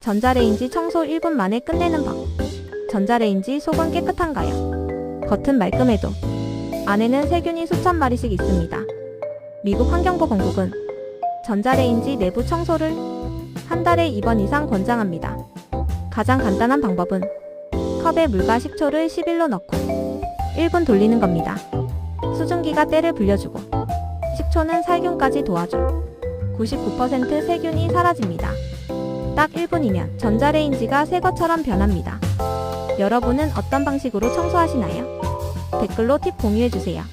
전자레인지 청소 1분 만에 끝내는 법. 전자레인지 속은 깨끗한가요? 겉은 말끔해도 안에는 세균이 수천 마리씩 있습니다. 미국 환경보건국은 전자레인지 내부 청소를 한 달에 2번 이상 권장합니다. 가장 간단한 방법은 컵에 물과 식초를 10일로 넣고 1분 돌리는 겁니다. 수증기가 때를 불려주고 식초는 살균까지 도와줘 99% 세균이 사라집니다. 딱 1분이면 전자레인지가 새 것처럼 변합니다. 여러분은 어떤 방식으로 청소하시나요? 댓글로 팁 공유해주세요.